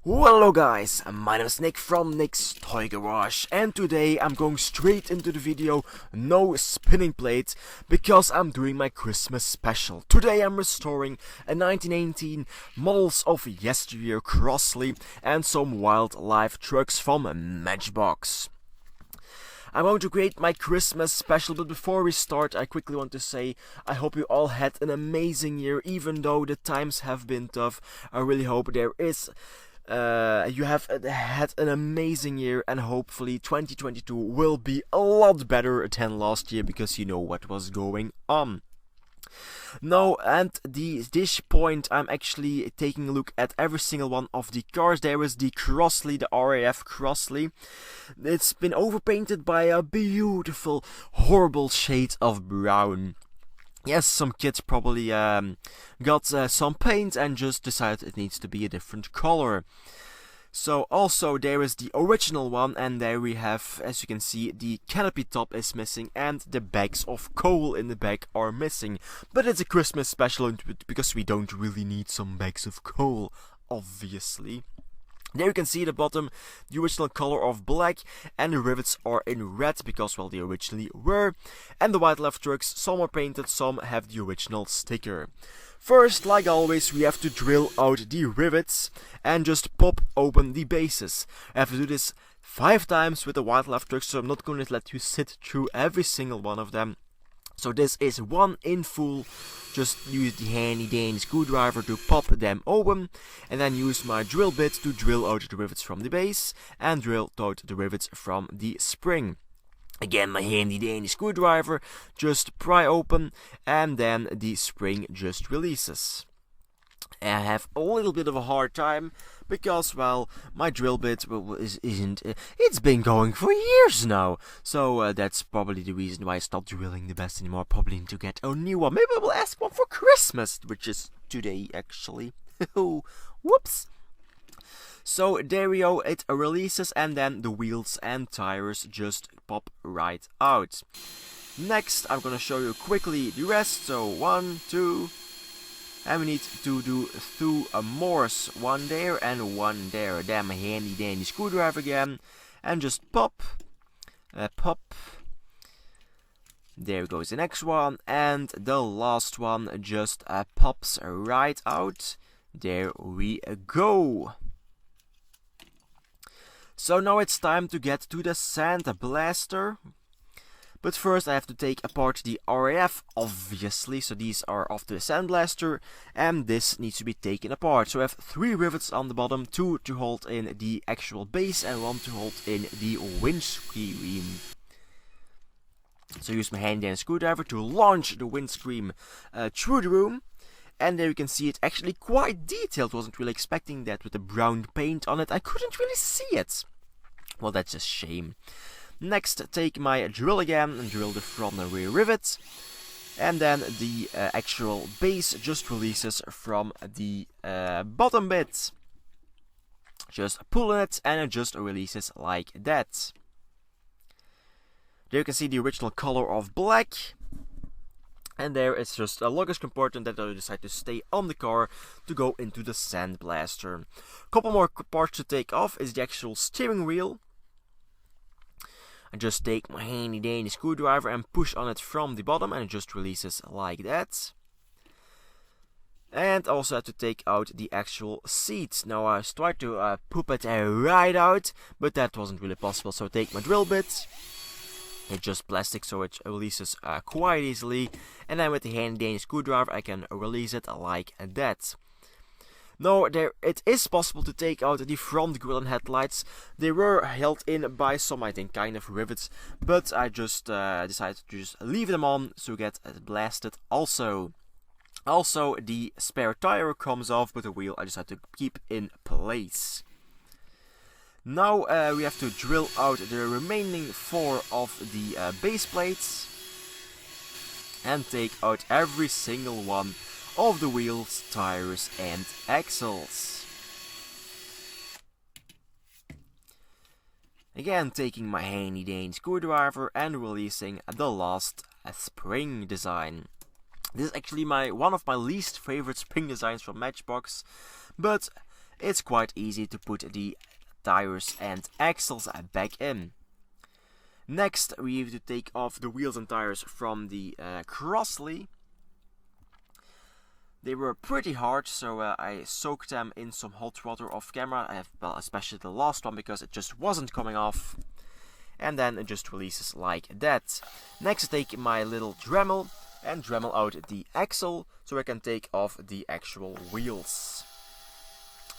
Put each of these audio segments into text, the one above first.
Well, hello guys, my name is Nick from Nickstoygarage, and today I'm going straight into the video, no spinning plate, because I'm doing my Christmas special. Today I'm restoring a 1918 models of yesteryear Crossley and some wildlife trucks from Matchbox. I'm going to create my Christmas special, but before we start, I quickly want to say I hope you all had an amazing year, even though the times have been tough. I really hope you have had an amazing year, and hopefully 2022 will be a lot better than last year, because you know what was going on. Now, at this point, I'm actually taking a look at every single one of the cars. There is the Crossley, the RAF Crossley. It's been overpainted by a beautiful, horrible shade of brown. Yes, some kids probably got some paint and just decided it needs to be a different color. So also there is the original one, and there we have, as you can see, the canopy top is missing and the bags of coal in the back are missing. But it's a Christmas special because we don't really need some bags of coal, obviously. There you can see the bottom, the original color of black, and the rivets are in red because, well, they originally were. And the wildlife trucks, some are painted, some have the original sticker. First, like always, we have to drill out the rivets and just pop open the bases. I have to do this 5 times with the wildlife trucks, so I'm not going to let you sit through every single one of them. So this is one in full. Just use the handy dandy screwdriver to pop them open, and then use my drill bit to drill out the rivets from the base and drill out the rivets from the spring. Again, my handy dandy screwdriver, just pry open, and then the spring just releases. I have a little bit of a hard time because, well, my drill bit it's been going for years now. So that's probably the reason why I stopped drilling the best anymore. Probably need to get a new one. Maybe I will ask one for Christmas, which is today actually. Whoops. So there we go, it releases, and then the wheels and tires just pop right out. Next, I'm gonna show you quickly the rest. So 1, 2, and we need to do 2 more. 1 there and 1 there. Then my handy dandy screwdriver again, and just pop, pop. There goes the next one, and the last one just pops right out. There we go. So now it's time to get to the Sandblaster. But first I have to take apart the RAF, obviously. So these are of the Sandblaster, and this needs to be taken apart. So I have 3 rivets on the bottom, 2 to hold in the actual base and 1 to hold in the windscreen. So I use my handy dandy screwdriver to launch the windscreen through the room. And there you can see it actually quite detailed. Wasn't really expecting that with the brown paint on it. I couldn't really see it. Well, that's a shame. Next, take my drill again and drill the front and rear rivets. And then the actual base just releases from the bottom bit. Just pull it and it just releases like that. There you can see the original color of black. And there is just a luggage compartment that I decide to stay on the car to go into the Sandblaster. Couple more parts to take off is the actual steering wheel. I just take my handy dandy screwdriver and push on it from the bottom, and it just releases like that. And also have to take out the actual seat. Now I tried to poop it right out, but that wasn't really possible. So I take my drill bit. It's just plastic, so it releases quite easily. And then with the handy dandy screwdriver I can release it like that. Now, it is possible to take out the front grille and headlights. They were held in by some, I think, kind of rivets, but I just decided to just leave them on to get blasted also. Also, the spare tire comes off, but the wheel I just had to keep in place. Now we have to drill out the remaining 4 of the base plates and take out every single one of the wheels, tires and axles. Again, taking my handy dandy screwdriver and releasing the last spring design. This is actually one of my least favorite spring designs from Matchbox, but it's quite easy to put the tires and axles back in. Next, we have to take off the wheels and tires from the Crossley. They were pretty hard, so I soaked them in some hot water off camera. Well, especially the last one, because it just wasn't coming off. And then it just releases like that. Next, I take my little Dremel and Dremel out the axle, so I can take off the actual wheels.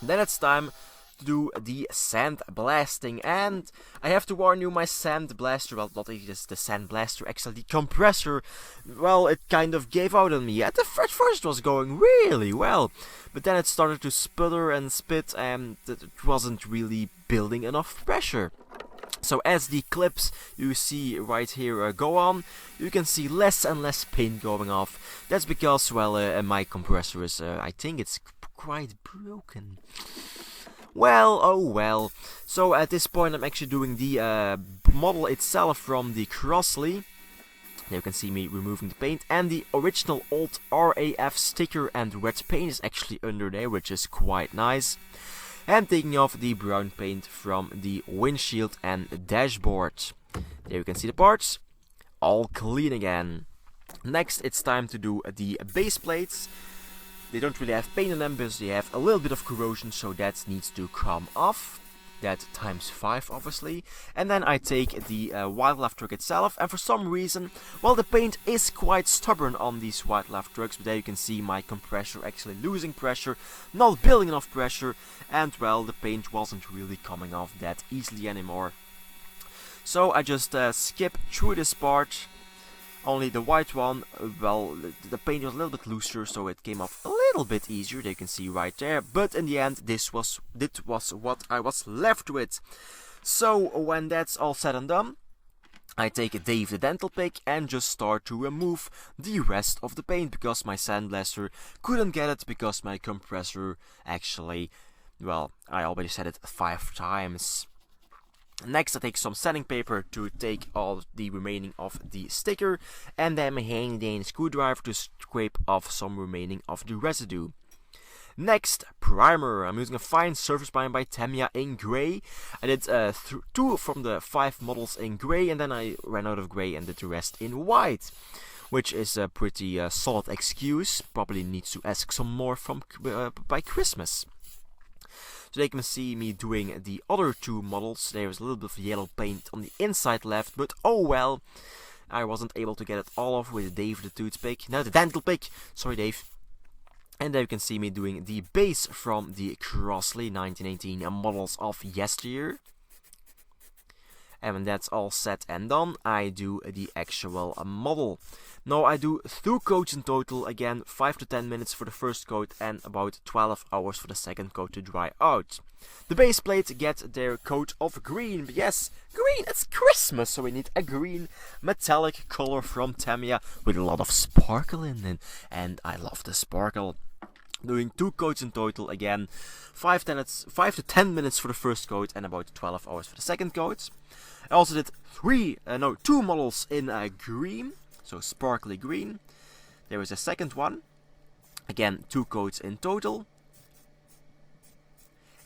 Then it's time to do the sandblasting, and I have to warn you, my sandblaster, well, not just the sandblaster, actually the compressor, well, it kind of gave out on me. At first it was going really well, but then it started to sputter and spit, and it wasn't really building enough pressure. So as the clips you see right here go on, you can see less and less paint going off. That's because, well, my compressor is, I think it's quite broken. Well, oh well. So at this point I'm actually doing the model itself from the Crossley. There you can see me removing the paint, and the original old RAF sticker and red paint is actually under there, which is quite nice. And taking off the brown paint from the windshield and dashboard. There you can see the parts, all clean again. Next, it's time to do the base plates. They don't really have paint on them, but they have a little bit of corrosion, so that needs to come off. That times 5, obviously. And then I take the wildlife truck itself, and for some reason, well, the paint is quite stubborn on these wildlife trucks, but there you can see my compressor actually losing pressure, not building enough pressure, and well, the paint wasn't really coming off that easily anymore. So I just skip through this part. Only the white one, well, the paint was a little bit looser, so it came off a little bit easier, you can see right there. But in the end, this was what I was left with. So when that's all said and done, I take a Dave the dental pick and just start to remove the rest of the paint, because my sandblaster couldn't get it, because my compressor actually, well, I already said it 5 times. Next, I take some sanding paper to take all the remaining of the sticker, and then my handy screwdriver to scrape off some remaining of the residue. Next, primer. I'm using a fine surface primer by Tamiya in grey. I did 2 from the 5 models in grey, and then I ran out of grey and did the rest in white, which is a pretty solid excuse. Probably needs to ask some more from by Christmas. So they can see me doing the other 2 models. There's a little bit of yellow paint on the inside left, but oh well. I wasn't able to get it all off with Dave the toothpick. No, the dental pick. Sorry, Dave. And there you can see me doing the base from the Crossley 1918 models of yesteryear. And when that's all set and done, I do the actual model. Now I do 2 coats in total, again 5 to 10 minutes for the first coat and about 12 hours for the second coat to dry out. The base plates get their coat of green, but yes, green, it's Christmas, so we need a green metallic color from Tamiya with a lot of sparkle in it, and I love the sparkle. Doing 2 coats in total, again 5 to 10 minutes for the first coat and about 12 hours for the second coat. I also did 2 models in green, so sparkly green. There is a second one, again 2 coats in total.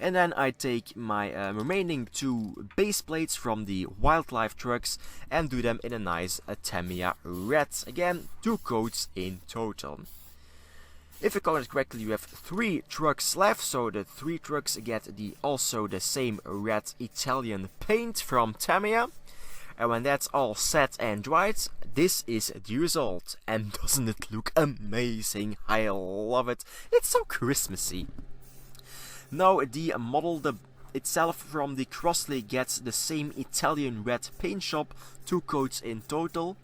And then I take my remaining 2 base plates from the wildlife trucks and do them in a nice Tamiya red, again 2 coats in total. If I counted correctly, you have 3 trucks left, so the 3 trucks get also the same red Italian paint from Tamiya. And when that's all set and dried, this is the result. And doesn't it look amazing? I love it. It's so Christmassy. Now the model itself from the Crossley gets the same Italian red paint shop, 2 coats in total.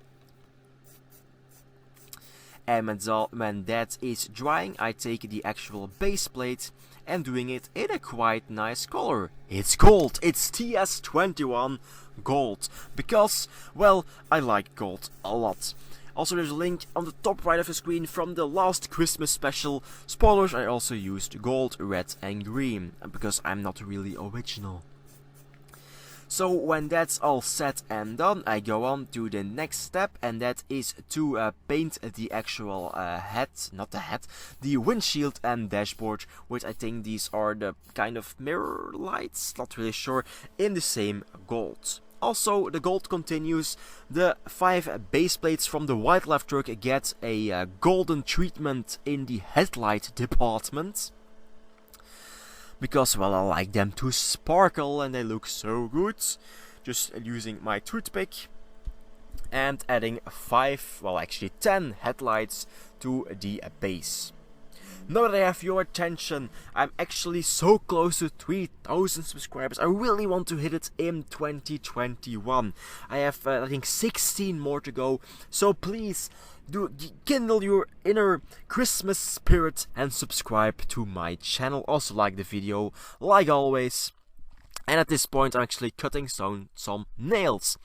And when that is drying, I take the actual base plate and doing it in a quite nice color. It's gold, it's TS21 gold, because, well, I like gold a lot. Also, there's a link on the top right of the screen from the last Christmas special. Spoilers, I also used gold, red and green, because I'm not really original. So when that's all set and done, I go on to the next step, and that is to paint the actual the windshield and dashboard, which I think these are the kind of mirror lights, not really sure, in the same gold. Also, the gold continues. The 5 base plates from the wildlife truck get a golden treatment in the headlight department. Because, well, I like them to sparkle and they look so good. Just using my toothpick and adding 10 headlights to the base. Now that I have your attention, I'm actually so close to 3,000 subscribers. I really want to hit it in 2021. I have, I think, 16 more to go. So please, do kindle your inner Christmas spirit and subscribe to my channel. Also like the video, like always. And at this point I'm actually cutting some nails.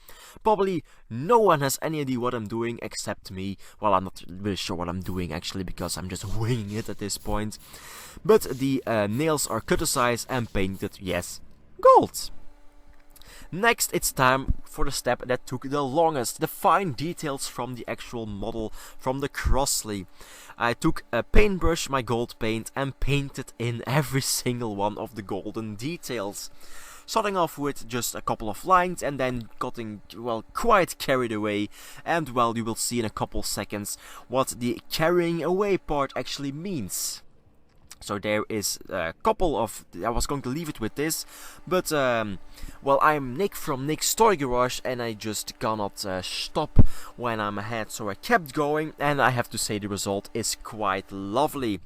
Probably no one has any idea what I'm doing except me. Well, I'm not really sure what I'm doing actually, because I'm just winging it at this point. But the nails are cut to size and painted, yes, gold. Next, it's time for the step that took the longest, the fine details from the actual model from the Crossley. I took a paintbrush, my gold paint, and painted in every single one of the golden details. Starting off with just a couple of lines and then getting, well, quite carried away. And, well, you will see in a couple seconds what the carrying away part actually means. So there is a couple of, I was going to leave it with this, but well, I'm Nick from Nickstoygarage and I just cannot stop when I'm ahead, so I kept going, and I have to say the result is quite lovely.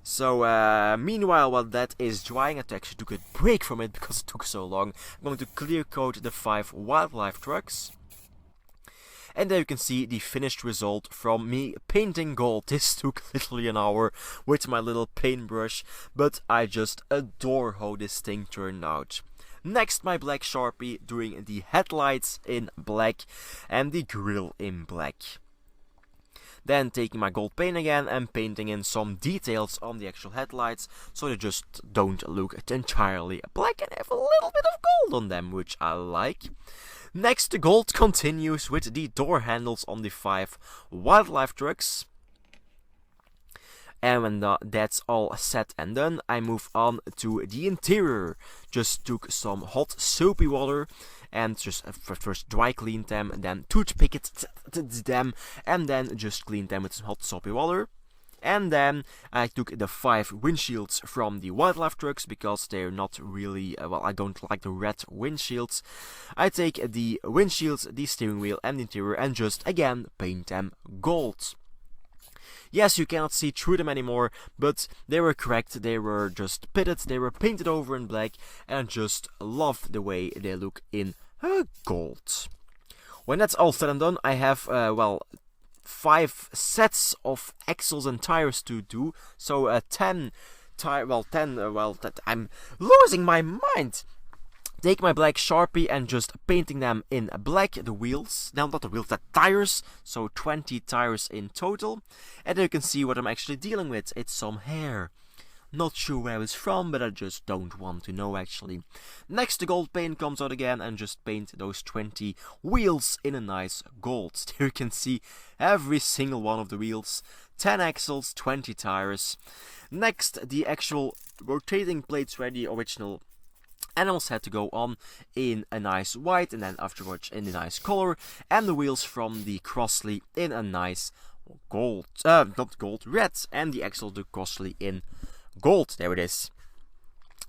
So meanwhile, while that is drying, I actually took a break from it because it took so long. I'm going to clear coat the 5 wildlife trucks. And there you can see the finished result from me painting gold. This took literally an hour with my little paintbrush, but I just adore how this thing turned out. Next, my black Sharpie doing the headlights in black and the grille in black. Then taking my gold paint again and painting in some details on the actual headlights, so they just don't look entirely black and have a little bit of gold on them, which I like. Next, the gold continues with the door handles on the 5 wildlife trucks. And when that's all set and done, I move on to the interior. Just took some hot soapy water and just first dry cleaned them, then toothpicked them, and then just cleaned them with some hot soapy water. And then I took the 5 windshields from the wildlife trucks because they're not really, well, I don't like the red windshields. I take the windshields, the steering wheel and the interior and just again paint them gold. Yes, you cannot see through them anymore, but they were cracked, they were just pitted, they were painted over in black, and I just love the way they look in gold. When that's all said and done, I have, 5 sets of axles and tires to do, so 10 I'm losing my mind. Take my black Sharpie and just painting them in black, the wheels, no, not the wheels, the tires, so 20 tires in total. And then you can see what I'm actually dealing with, it's some hair. Not sure where it's from, but I just don't want to know actually. Next, the gold paint comes out again and just paint those 20 wheels in a nice gold. There you can see every single one of the wheels, 10 axles, 20 tires. Next, the actual rotating plates were the original animals had to go on in a nice white and then afterwards in a nice color, and the wheels from the Crossley in a nice gold, red, and the axle the Crossley in gold. There it is.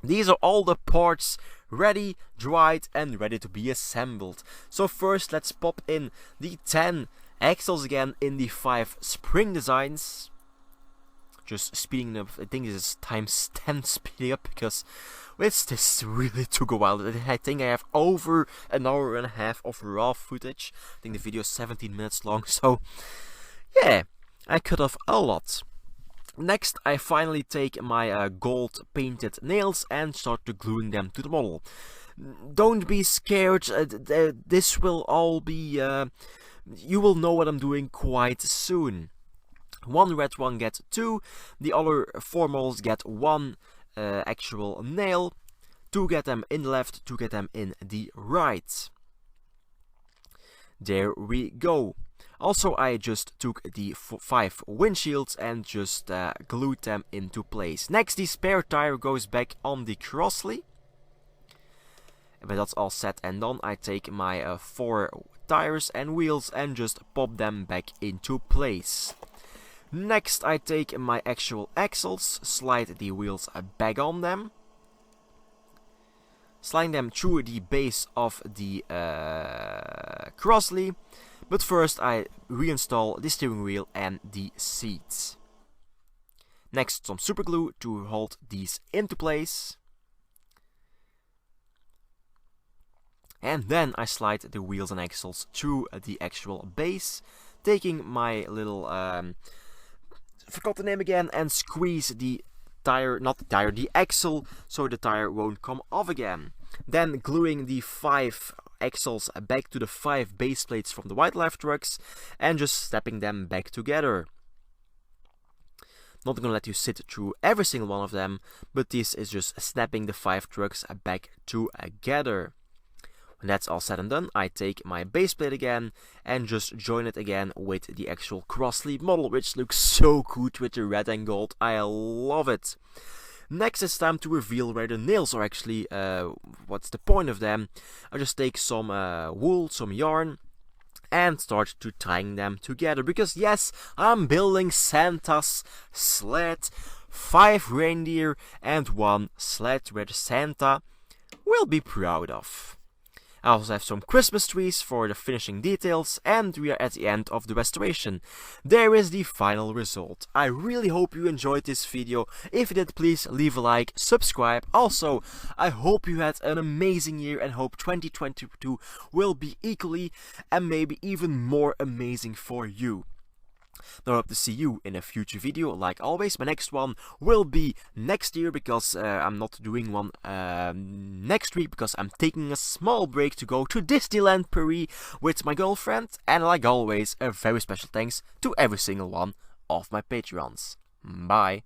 These are all the parts ready, dried and ready to be assembled. So first let's pop in the 10 axles again in the 5 spring designs. Just speeding up, I think this is times 10 speeding up because this really took a while. I think I have over an hour and a half of raw footage. I think the video is 17 minutes long, so yeah, I cut off a lot. Next, I finally take my gold painted nails and start to gluing them to the model. Don't be scared, this will all be, you will know what I'm doing quite soon. One red one gets 2, the other 4 models get 1 actual nail, to get them in the left, to get them in the right. There we go. Also, I just took the 5 windshields and just glued them into place. Next, the spare tire goes back on the Crossley. But that's all set and done, I take my 4 tires and wheels and just pop them back into place. Next, I take my actual axles, slide the wheels back on them, sliding them through the base of the Crossley. But first I reinstall the steering wheel and the seats. Next, some super glue to hold these into place. And then I slide the wheels and axles through the actual base, taking my little, forgot the name again, and squeeze the tire, not the tire, the axle, so the tire won't come off again. Then gluing the 5 axles back to the 5 base plates from the wildlife trucks and just snapping them back together. Not gonna let you sit through every single one of them, but this is just snapping the 5 trucks back together. When that's all said and done, I take my base plate again and just join it again with the actual Crossley model, which looks so good with the red and gold. I love it. Next, it's time to reveal where the nails are actually, what's the point of them. I just take some wool, some yarn, and start to tying them together. Because yes, I'm building Santa's sled, 5 reindeer and 1 sled where Santa will be proud of. I also have some Christmas trees for the finishing details, and we are at the end of the restoration. There is the final result. I really hope you enjoyed this video. If you did, please leave a like, subscribe. Also, I hope you had an amazing year and hope 2022 will be equally and maybe even more amazing for you. Now I hope to see you in a future video. Like always, my next one will be next year because I'm not doing one next week because I'm taking a small break to go to Disneyland Paris with my girlfriend. And like always, a very special thanks to every single one of my Patreons. Bye.